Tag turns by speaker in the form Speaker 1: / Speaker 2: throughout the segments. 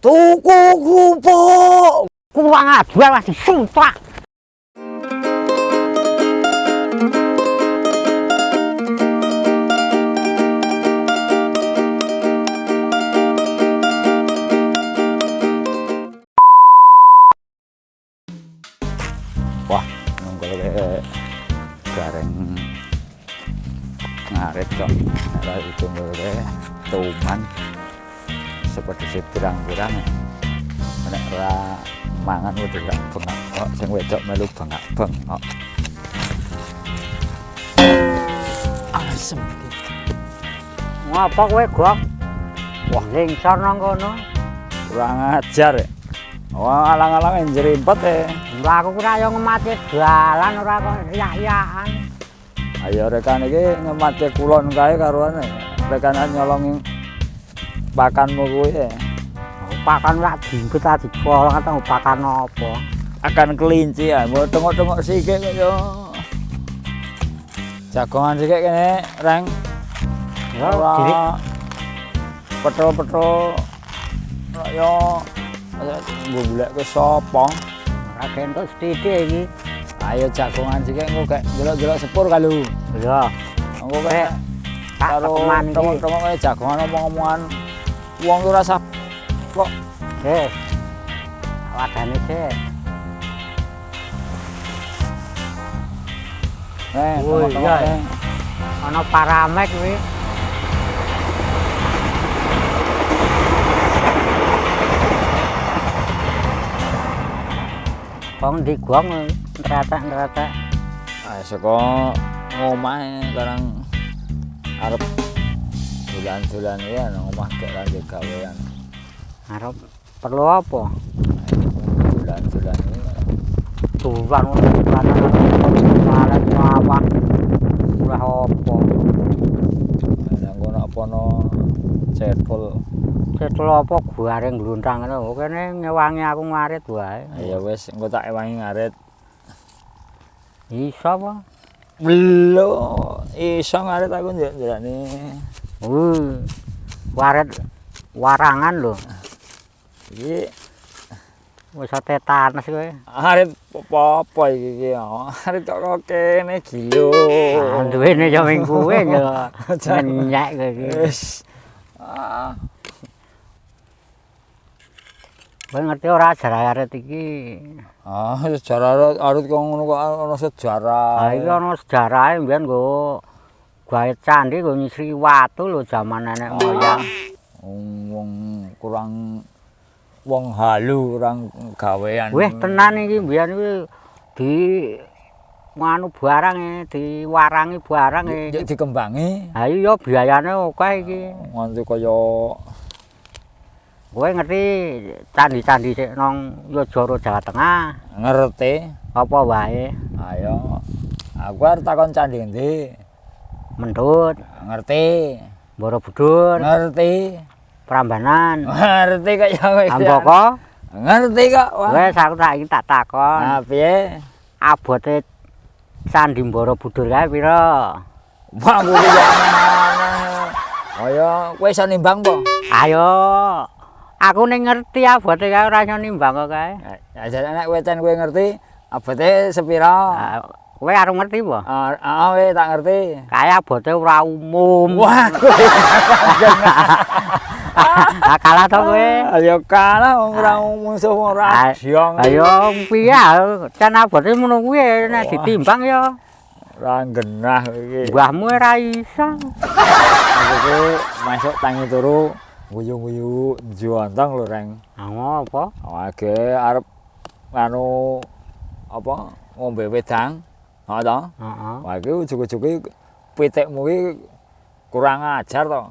Speaker 1: Tuku kerupuk.
Speaker 2: Kurang ajar masih sumpah.
Speaker 1: Wah, nunggu gareng ngarit kok. Nek itu ngene tuman seperti pirang-pirang. Nek ora mangan udah gak bengak kok sing wedok melu bengak-bengok. Asem iki.
Speaker 2: Ngapa kowe, Gong? Wah, lingsor nang kono.
Speaker 1: Kurang ajar ya. Wah, alang-alang njerimpet ya.
Speaker 2: Lah aku kira yo ngemati dalan ora kok riyak-riyakan.
Speaker 1: Ayo rekan iki ngemate kulon kae karuane. Rekanan nyolong pakanmu kuwi ya.
Speaker 2: Pakan lak dimpet tadi polong atau pakan apa?
Speaker 1: Akan kelinci ya, mau tengok-tengok sikik kok yo. Jagongan sikik kene, Reng.
Speaker 2: Ya, diri
Speaker 1: Petro-petro yo golek ke sapa?
Speaker 2: ora kentuk sithik iki.
Speaker 1: Ayo jagongan sikik engko gek delok-delok sepur kalu.
Speaker 2: Ya,
Speaker 1: Engko kek
Speaker 2: tak
Speaker 1: karo
Speaker 2: teman iki.
Speaker 1: tengok-tengok kaya jagongan omong-omongan wong ora sah kok.
Speaker 2: Wadane sik. Oh,
Speaker 1: Tengok-tengok
Speaker 2: iya,
Speaker 1: Reng.
Speaker 2: Ana paramek kuwi. Kong di gong nretek-nretek.
Speaker 1: Saka ngomahe karang arep dolan-dolan ya nang omah gek lanjut gawean.
Speaker 2: Arep perlu apa?
Speaker 1: Dolan-dolan iki.
Speaker 2: Tulan malah apa? Ora apa.
Speaker 1: Nang kono apa-no cetol.
Speaker 2: Cetul apa garing gluntang ngono. Kene ngewangi aku ngarit wae.
Speaker 1: Ya wis engko tak ewangi ngarit.
Speaker 2: Iso apa?
Speaker 1: Lho, iso ngarit aku ndelokne.
Speaker 2: Waret warangan lho.
Speaker 1: Iki
Speaker 2: Wis tetanes kowe.
Speaker 1: arit apa iki ya? Arit kok kene gilo.
Speaker 2: Duwene yo ming kuwe yo. Nyek kowe iki.
Speaker 1: Wis.
Speaker 2: Kowe ngerti ora sejarah arit iki?
Speaker 1: Sejarah arit kok ngono kok ana sejarah.
Speaker 2: Ha iki ana sejarahe mbiyen nggo gawe candhi nggo nyisri watu lho jaman nenek moyang.
Speaker 1: Wong kurang wong halu kurang gawean.
Speaker 2: Wih tenan iki mbiyen kuwi di nganu barang diwarangi barang
Speaker 1: dikembangi.
Speaker 2: Ha iya biayane akeh iki.
Speaker 1: Nganti kaya
Speaker 2: Kowe ngerti candi-candi sik nang Yogyakarta Jawa Tengah?
Speaker 1: ngerti.
Speaker 2: Apa wae?
Speaker 1: Ayo. Aku arep takon candi endi?
Speaker 2: Mendut,
Speaker 1: Ngerti.
Speaker 2: Borobudur,
Speaker 1: Ngerti.
Speaker 2: Prambanan,
Speaker 1: Ngerti kok ya kowe.
Speaker 2: Ambaka.
Speaker 1: Ngerti kok.
Speaker 2: Wes aku saiki tak takon.
Speaker 1: Nah, piye?
Speaker 2: Abote Candi Borobudur kae pira?
Speaker 1: Wah, kuwi ya. Ayo, kowe iso nimbang po?
Speaker 2: Ayo. Aku ning ngerti abote kae ora iso nimbang kok kae.
Speaker 1: Ya jane nek kowe ngerti, abote sepira?
Speaker 2: Kowe arep ngerti apa?
Speaker 1: Kowe tak ngerti.
Speaker 2: Kae abote ora umum.
Speaker 1: Wah,
Speaker 2: Kalah to kowe.
Speaker 1: ayo kalah wong ora musuh wong ora diong.
Speaker 2: Ayo piye can abote ngono kuwi nek ditimbang ya
Speaker 1: Ora genah iki.
Speaker 2: mbahmu ora iso.
Speaker 1: Aku masuk tangi turu guyu-guyu jontong lho, Reng.
Speaker 2: Apa?
Speaker 1: Awake arep anu apa ngombe wedang. Ha to?
Speaker 2: Heeh.
Speaker 1: Wah iki ujug-ujuge pitikmu iki kurang ajar to.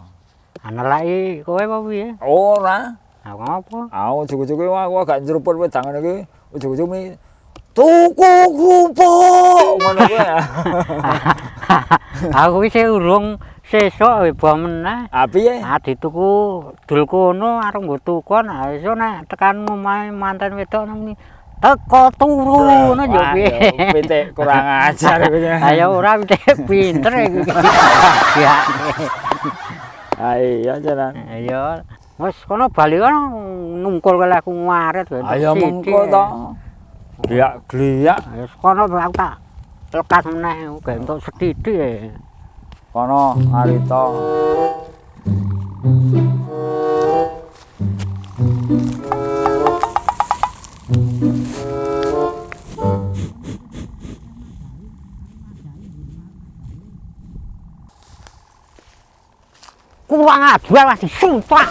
Speaker 2: Anelaki kowe apa piye?
Speaker 1: Ora.
Speaker 2: Apa?
Speaker 1: Ujug-ujuge aku gak njruput wedang ngene iki. Ujug-ujug tuku kerupuk ngono kuwi.
Speaker 2: Aku wis urung sesuk heboh meneh.
Speaker 1: Piye?
Speaker 2: Dituku dul kono arep nggo tukon. Iso nek tekan omahe manten wedok nang teko turu ngono yo piye.
Speaker 1: Pitik kurang ajar kuwi.
Speaker 2: Ayo ora pitik pinter iki. Ya.
Speaker 1: Iya jalan.
Speaker 2: Ayo Wis kono bali kono nungkul kali aku ngaret lho.
Speaker 1: Ayo mengko to. Gliak-gliak
Speaker 2: Wis kono aku tak lekas meneh gawe entuk sethithik e.
Speaker 1: kono arita.
Speaker 2: Kurang ajar Mas, sumpah.